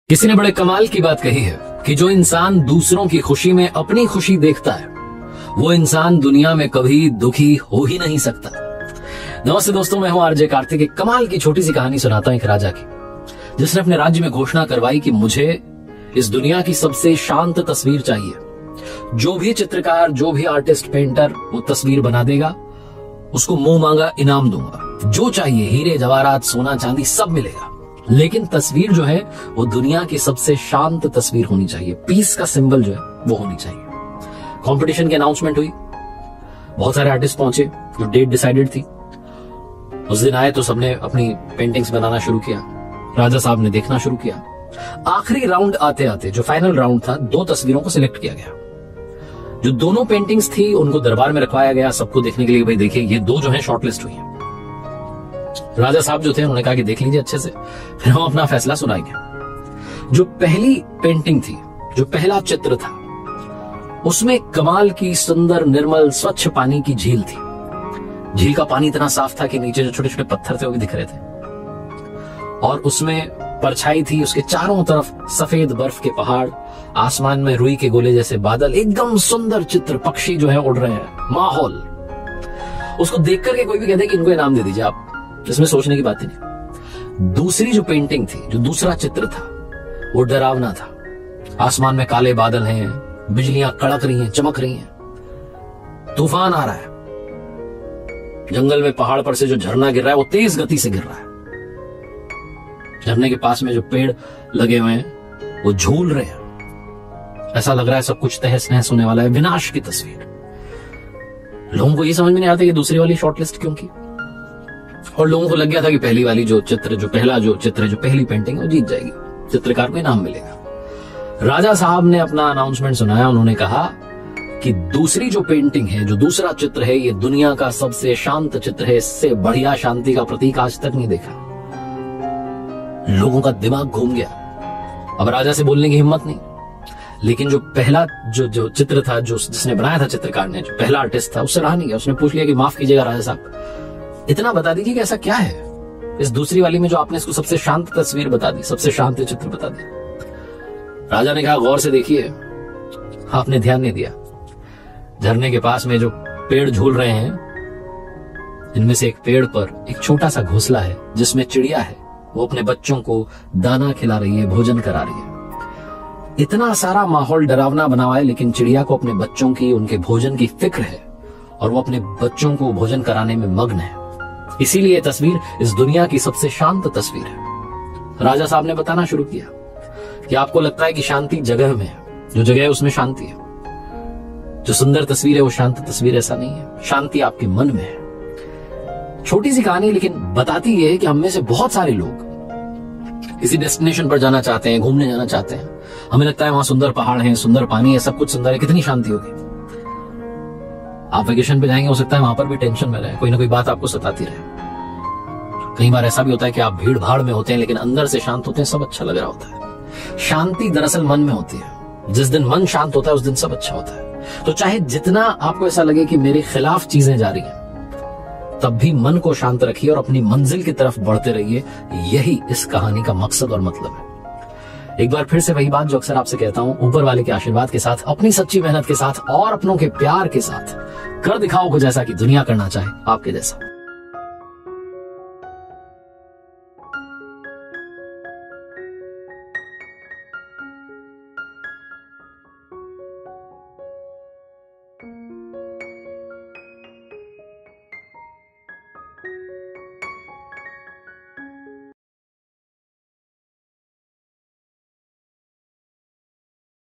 किसी ने बड़े कमाल की बात कही है कि जो इंसान दूसरों की खुशी में अपनी खुशी देखता है वो इंसान दुनिया में कभी दुखी हो ही नहीं सकता। नमस्ते दोस्तों, मैं हूं आरजे कार्तिक। एक कमाल की छोटी सी कहानी सुनाता हूं एक राजा की, जिसने अपने राज्य में घोषणा करवाई कि मुझे इस दुनिया की सबसे शांत तस्वीर चाहिए। जो भी चित्रकार, जो भी आर्टिस्ट, पेंटर वो तस्वीर बना देगा, उसको मुंह मांगा इनाम दूंगा। जो चाहिए, हीरे जवाहरात, सोना चांदी सब मिलेगा, लेकिन तस्वीर जो है वो दुनिया की सबसे शांत तस्वीर होनी चाहिए। पीस का सिंबल जो है वो होनी चाहिए। कंपटीशन की अनाउंसमेंट हुई, बहुत सारे आर्टिस्ट पहुंचे, जो डेट डिसाइडेड थी। उस दिन आए तो सबने अपनी पेंटिंग्स बनाना शुरू किया। राजा साहब ने देखना शुरू किया। आखिरी राउंड आते आते, जो फाइनल राउंड था, 2 तस्वीरों को सिलेक्ट किया गया। जो दोनों पेंटिंग्स थी उनको दरबार में रखवाया गया सबको देखने के लिए। भाई देखिए, ये 2 जो है शॉर्टलिस्ट हुई है। राजा साहब जो थे उन्होंने कहा कि देख लीजिए अच्छे से, फिर हम अपना फैसला सुनाएंगे। जो पहली पेंटिंग थी, जो पहला चित्र था, उसमें कमाल की सुंदर निर्मल स्वच्छ पानी की झील थी। झील का पानी इतना साफ था कि नीचे जो छोटे छोटे पत्थर थे वो भी दिख रहे थे, और उसमें परछाई थी। उसके चारों तरफ सफेद बर्फ के पहाड़, आसमान में रुई के गोले जैसे बादल, एकदम सुंदर चित्र। पक्षी जो है उड़ रहे हैं, माहौल। उसको देख करके कोई भी कहते कि इनको इनाम दे दीजिए आप, इसमें सोचने की बात ही नहीं। दूसरी जो पेंटिंग थी, जो दूसरा चित्र था, वो डरावना था। आसमान में काले बादल हैं, बिजलियां कड़क रही हैं, चमक रही हैं, तूफान आ रहा है। जंगल में पहाड़ पर से जो झरना गिर रहा है वो तेज गति से गिर रहा है। झरने के पास में जो पेड़ लगे हुए हैं वो झूल रहे हैं। ऐसा लग रहा है सब कुछ तहस नहस होने वाला है, विनाश की तस्वीर। लोगों को ये समझ में नहीं आता कि दूसरी वाली शॉर्टलिस्ट क्यों की, और लोगों को लग गया था कि पहली वाली जो चित्र, जो पहला जो चित्र, जो पहली पेंटिंग, वो जीत जाएगी, चित्रकार को इनाम मिलेगा। राजा साहब ने अपना अनाउंसमेंट सुनाया। उन्होंने कहा कि दूसरी जो पेंटिंग है, जो दूसरा चित्र है, ये दुनिया का सबसे शांत चित्र है। इससे बढ़िया शांति का प्रतीक आज तक नहीं देखा। लोगों का दिमाग घूम गया। अब राजा से बोलने की हिम्मत नहीं। लेकिन जो पहला जो चित्र था, जो जिसने बनाया था, चित्रकार ने, जो पहला आर्टिस्ट था, उससे रहा नहीं गया। उसने पूछ लिया कि माफ कीजिएगा राजा साहब, इतना बता दीजिए कि ऐसा क्या है इस दूसरी वाली में जो आपने इसको सबसे शांत तस्वीर बता दी, सबसे शांत चित्र बता दिया। राजा ने कहा, गौर से देखिए। आपने ध्यान नहीं दिया। झरने के पास में जो पेड़ झूल रहे हैं, इनमें से एक पेड़ पर एक छोटा सा घोंसला है जिसमें चिड़िया है। वो अपने बच्चों को दाना खिला रही है, भोजन करा रही है। इतना सारा माहौल डरावना बना हुआ है, लेकिन चिड़िया को अपने बच्चों की, उनके भोजन की फिक्र है, और वो अपने बच्चों को भोजन कराने में मग्न है। इसीलिए ये तस्वीर इस दुनिया की सबसे शांत तस्वीर है। राजा साहब ने बताना शुरू किया कि आपको लगता है कि शांति जगह में है, जो जगह है उसमें शांति है। जो सुंदर तस्वीर है वो शांत तस्वीर ऐसा नहीं है। शांति आपके मन में है। छोटी सी कहानी, लेकिन बताती ये है कि हम में से बहुत सारे लोग किसी डेस्टिनेशन पर जाना चाहते हैं, घूमने जाना चाहते हैं। हमें लगता है वहां सुंदर पहाड़ हैं, सुंदर पानी है, सब कुछ सुंदर है, कितनी शांति होगी। आप वेकेशन पे जाएंगे, हो सकता है वहां पर भी टेंशन में रहे, कोई ना कोई बात आपको सताती रहे। कई बार ऐसा भी होता है कि आप भीड़ भाड़ में होते हैं लेकिन अंदर से शांत होते हैं, सब अच्छा लग रहा होता है। शांति दरअसल मन में होती है। जिस दिन मन शांत होता है उस दिन सब अच्छा होता है। तो चाहे जितना आपको ऐसा लगे कि मेरे खिलाफ चीजें जा रही हैं, तब भी मन को शांत रखिए और अपनी मंजिल की तरफ बढ़ते रहिए। यही इस कहानी का मकसद और मतलब है। एक बार फिर से वही बात जो अक्सर आपसे कहता हूं, ऊपर वाले के आशीर्वाद के साथ, अपनी सच्ची मेहनत के साथ और अपनों के प्यार के साथ कर दिखाओ कुछ ऐसा कि दुनिया करना चाहे आपके जैसा।